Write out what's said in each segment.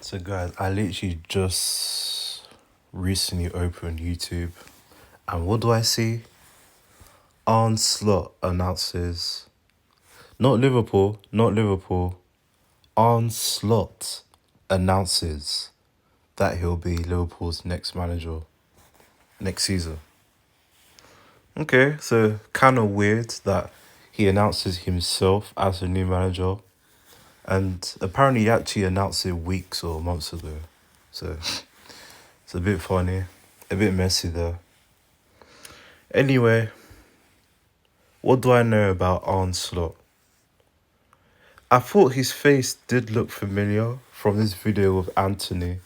So guys, I literally just recently opened YouTube, and what do I see? Arne Slot announces, not Liverpool. Arne Slot announces that he'll be Liverpool's next manager next season. Okay, so kind of weird that he announces himself as a new manager, and apparently he actually announced it weeks or months ago. So it's a bit funny, a bit messy there. Anyway, what do I know about Arne Slot? I thought his face did look familiar from this video with Anthony.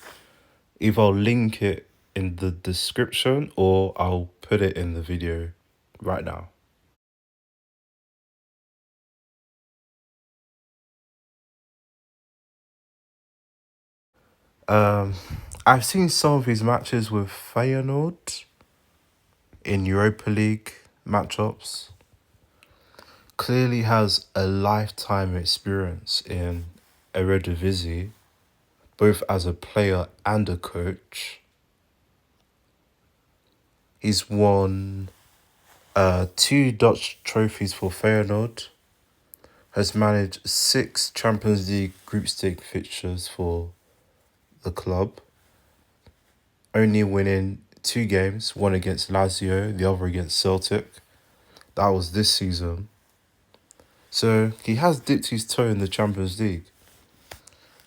Either I'll link it in the description or I'll put it in the video right now. Um, I've seen some of his matches with Feyenoord in Europa League matchups. Clearly has a lifetime experience in Eredivisie, both as a player and a coach. He's won two Dutch trophies for Feyenoord, has managed 6 Champions League group stage fixtures for the club, only winning 2 games, one against Lazio, the other against Celtic. That was this season. So he has dipped his toe in the Champions League.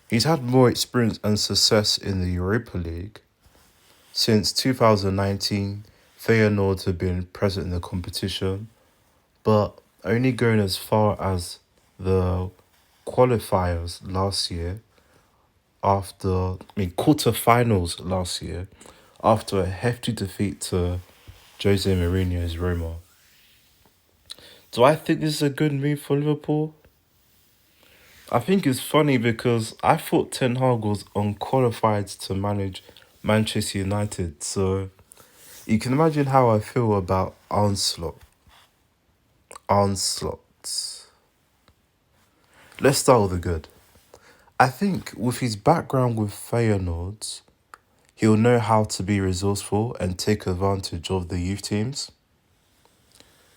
He's had more experience and success in the Europa League. Since 2019, Feyenoord have been present in the competition, but only going as far as the qualifiers last year quarterfinals last year after a hefty defeat to Jose Mourinho's Roma. Do I think this is a good move for Liverpool? I think it's funny because I thought Ten Hag was unqualified to manage Manchester United, so you can imagine how I feel about Arne Slot. Arne Slot. Let's start with the good. I think with his background with Feyenoord, he'll know how to be resourceful and take advantage of the youth teams.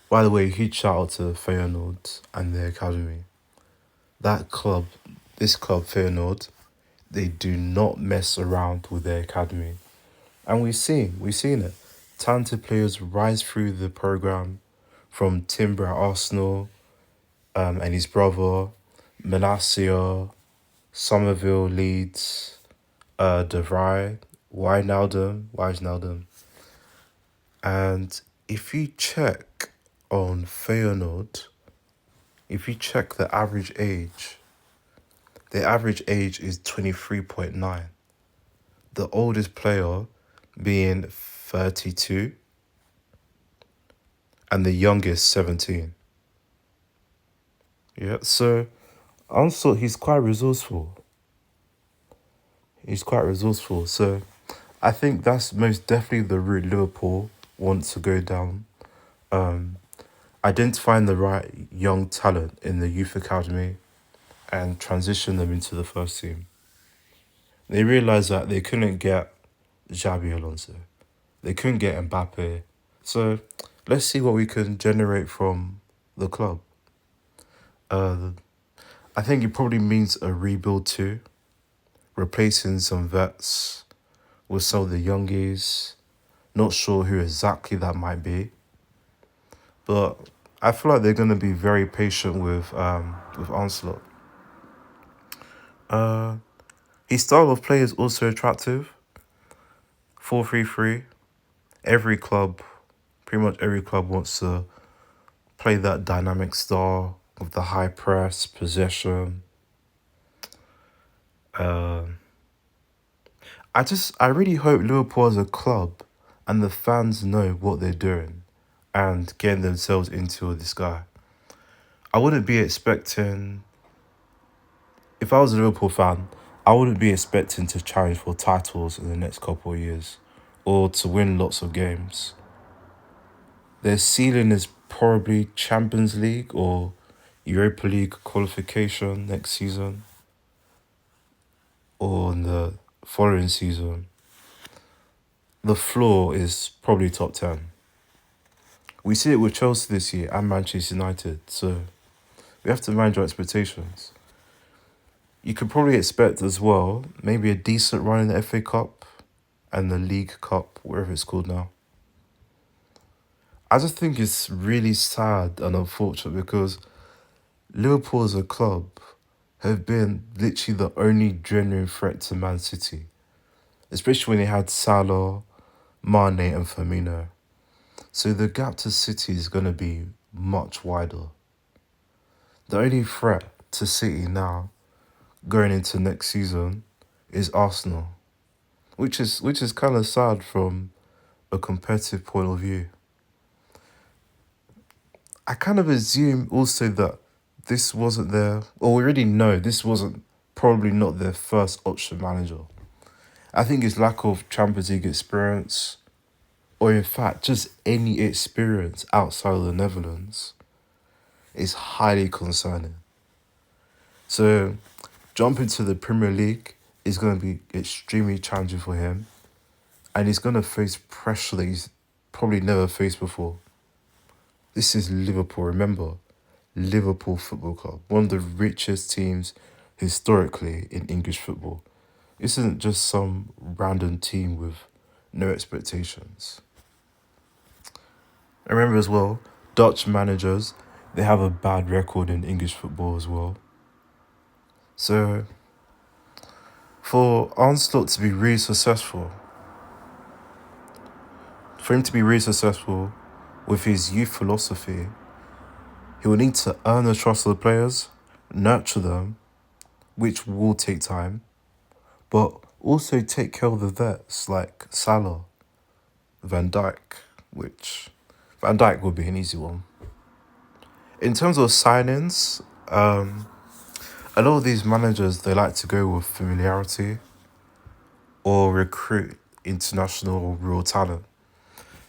By the way, huge shout out to Feyenoord and their academy. That club, this club, Feyenoord, they do not mess around with their academy. And we've seen it. Talented players rise through the program from Timber at Arsenal, and his brother, Manasseh, Somerville, Leeds, De Vrij, Wijnaldum. And if you check on Feyenoord, if you check the average age is 23.9. The oldest player being 32 and the youngest 17. Yeah, so also he's quite resourceful. So I think that's most definitely the route Liverpool wants to go down. Identifying the right young talent in the youth academy and transition them into the first team. They realised that they couldn't get Xabi Alonso. They couldn't get Mbappe. So let's see what we can generate from the club. I think it probably means a rebuild too. Replacing some vets with some of the youngies. Not sure who exactly that might be. But I feel like they're going to be very patient with Arne Slot. His style of play is also attractive. 4-3-3. Pretty much every club wants to play that dynamic style with the high press, possession. I really hope Liverpool as a club and the fans know what they're doing and getting themselves into this guy. I wouldn't be expecting, if I was a Liverpool fan, I wouldn't be expecting to challenge for titles in the next couple of years or to win lots of games. Their ceiling is probably Champions League or Europa League qualification next season. or in the following season, the floor is probably top 10. We see it with Chelsea this year and Manchester United, so we have to manage our expectations. You could probably expect as well maybe a decent run in the FA Cup and the League Cup, whatever it's called now. I just think it's really sad and unfortunate because Liverpool as a club have been literally the only genuine threat to Man City, especially when they had Salah, Mane and Firmino. So the gap to City is going to be much wider. The only threat to City now going into next season is Arsenal, which is kind of sad from a competitive point of view. I kind of assume also that this wasn't their, or we already know this wasn't probably not their first option manager. I think it's lack of Champions League experience, or in fact just any experience outside of the Netherlands, is highly concerning. So jumping to the Premier League is going to be extremely challenging for him, and he's going to face pressure that he's probably never faced before. This is Liverpool, remember? Liverpool Football Club, one of the richest teams historically in English football. This isn't just some random team with no expectations. I remember as well, Dutch managers, they have a bad record in English football as well. So, for Arne Slot to be really successful, with his youth philosophy, he will need to earn the trust of the players, nurture them, which will take time, but also take care of the vets like Salah, Van Dijk, which Van Dijk would be an easy one. In terms of signings, a lot of these managers, they like to go with familiarity or recruit international or real talent.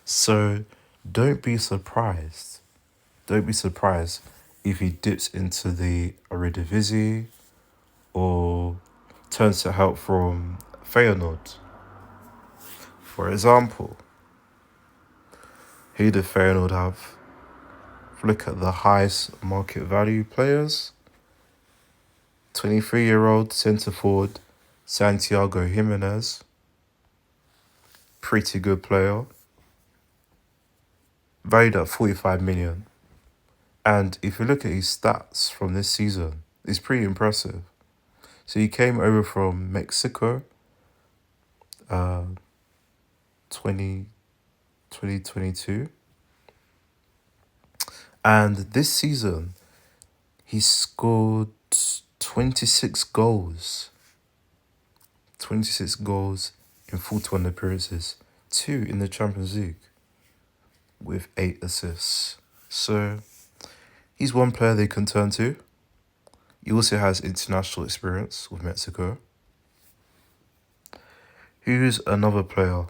So don't be surprised. Don't be surprised if he dips into the Eredivisie or turns to help from Feyenoord. For example, who did Feyenoord have? Look at the highest market value players. 23-year-old centre forward Santiago Jimenez. Pretty good player. Valued at 45 million. And if you look at his stats from this season, it's pretty impressive. So he came over from Mexico 2022. And this season, he scored 26 goals. 26 goals in 41 appearances. 2 in the Champions League with 8 assists. So he's one player they can turn to. He also has international experience with Mexico. Who's another player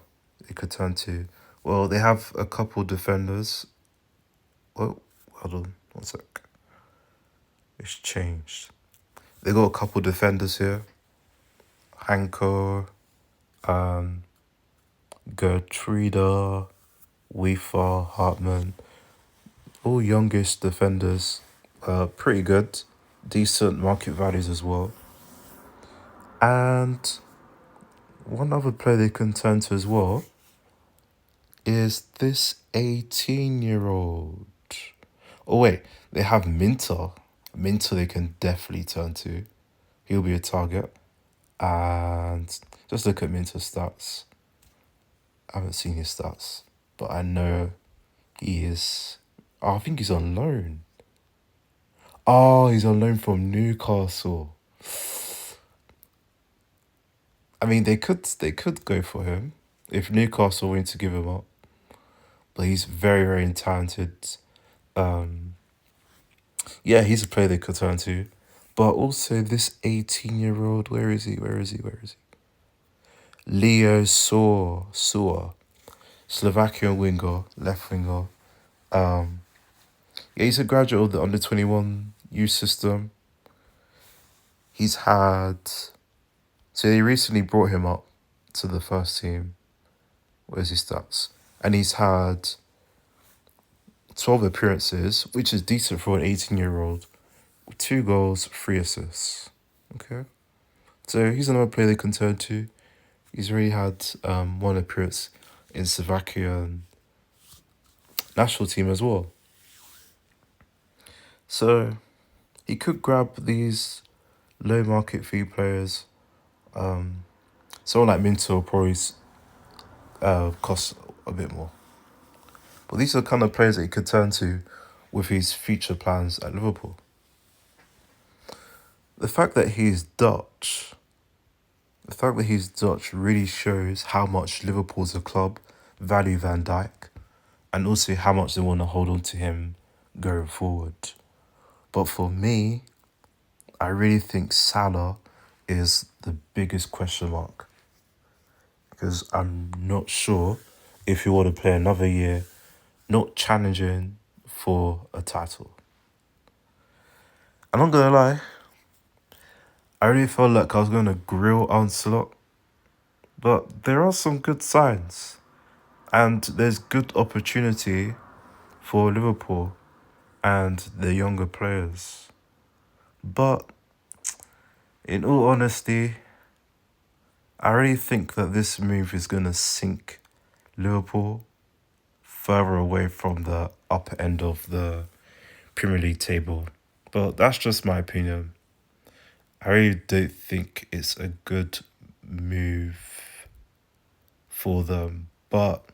they could turn to? Well, they have a couple defenders. Oh, hold on, 1 sec. It's changed. They got a couple defenders here. Hanko, Gertruda, Weaver, Hartman. All youngest defenders. Pretty good. Decent market values as well. And one other player they can turn to as well is this 18-year-old. Oh wait, they have Minter. Minter they can definitely turn to. He'll be a target. And just look at Minter's stats. I haven't seen his stats, but I know he is. Oh, I think he's on loan. Oh, he's on loan from Newcastle. I mean, they could go for him if Newcastle wanted to give him up. But he's very, very talented. Yeah, he's a player they could turn to. But also this 18-year-old, where is he? Leo Saur, Slovakian winger, left winger. Yeah, he's a graduate of the under-21 youth system. He's had So they recently brought him up to the first team. Where's his stats? And he's had 12 appearances, which is decent for an 18-year-old. 2 goals, 3 assists. Okay. So he's another player they can turn to. He's already had 1 appearance in Slovakia and national team as well. So he could grab these low market fee players. Someone like Minto will probably cost a bit more. But these are the kind of players that he could turn to with his future plans at Liverpool. The fact that he's Dutch really shows how much Liverpool as a club value Van Dijk and also how much they want to hold on to him going forward. But for me, I really think Salah is the biggest question mark because I'm not sure if he want to play another year not challenging for a title. I'm not going to lie, I really felt like I was going to grill Arne Slot, but there are some good signs and there's good opportunity for Liverpool and the younger players. But in all honesty, I really think that this move is going to sink Liverpool further away from the upper end of the Premier League table. But that's just my opinion. I really don't think it's a good move for them. But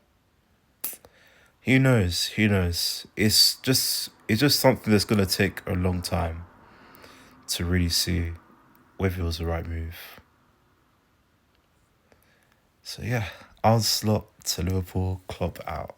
who knows? Who knows? It's just something that's going to take a long time to really see whether it was the right move. So yeah, Arne Slot to Liverpool, Klopp out.